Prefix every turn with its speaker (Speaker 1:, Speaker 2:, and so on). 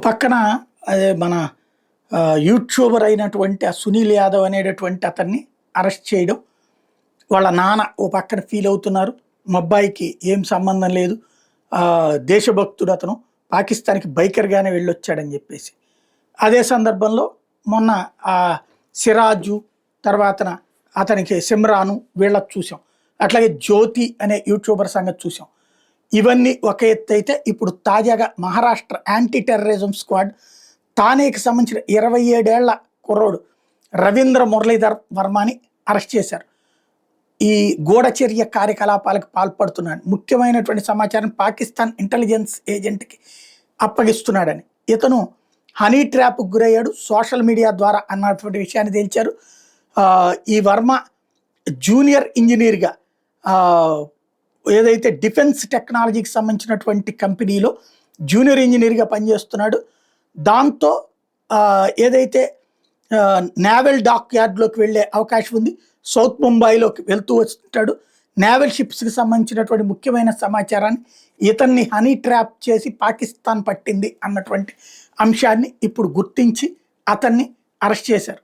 Speaker 1: పక్కన అదే మన యూట్యూబర్ అయినటువంటి ఆ సునీల్ యాదవ్ అనేటటువంటి అతన్ని అరెస్ట్ చేయడం. వాళ్ళ నాన్న ఓ పక్కన ఫీల్ అవుతున్నారు. మా అబ్బాయికి ఏం సంబంధం లేదు. దేశభక్తుడు అతను. పాకిస్తాన్‌కి బైకర్‌గానే వెళ్ళొచ్చాడని జెప్పేసి. అదే సందర్భంలో మొన్న సిరాజు తర్వాతన అతనికి సిమ్రాను వీళ్ళది చూసాం. అట్లాగే జ్యోతి అనే యూట్యూబర్ సంగతి చూసాం. ఇవన్నీ ఒక ఎత్తైతే ఇప్పుడు తాజాగా మహారాష్ట్ర యాంటీ టెర్రరిజం స్క్వాడ్ తానేకి సంబంధించిన 27 ఏళ్ల కుర్రోడు రవీంద్ర మురళీధర్ వర్మని అరెస్ట్ చేశారు. ఈ గూఢచర్య కార్యకలాపాలకు పాల్పడుతున్నాడు. ముఖ్యమైనటువంటి సమాచారం పాకిస్తాన్ ఇంటెలిజెన్స్ ఏజెంట్‌కి అప్పగిస్తున్నాడని. ఇతను హనీ ట్రాప్‌కు గురయ్యాడు. సోషల్ మీడియా ద్వారా అన్నటువంటి విషయాన్ని తేల్చారు. ఈ వర్మ జూనియర్ ఇంజినీర్‌గా ఏదైతే డిఫెన్స్ టెక్నాలజీకి సంబంధించినటువంటి కంపెనీలో జూనియర్ ఇంజినీర్‌గా పనిచేస్తున్నాడు. దాంతో ఏదైతే నేవల్ డాక్ యార్డ్‌లోకి వెళ్ళే అవకాశం ఉంది. సౌత్ ముంబైలోకి వెళ్తూ వస్తుంటాడు. నేవల్ షిప్స్‌కి సంబంధించినటువంటి ముఖ్యమైన సమాచారాన్ని ఇతన్ని హనీ ట్రాప్ చేసి పాకిస్తాన్ పట్టింది అన్నటువంటి అంశాన్ని ఇప్పుడు గుర్తించి అతన్ని అరెస్ట్ చేశారు.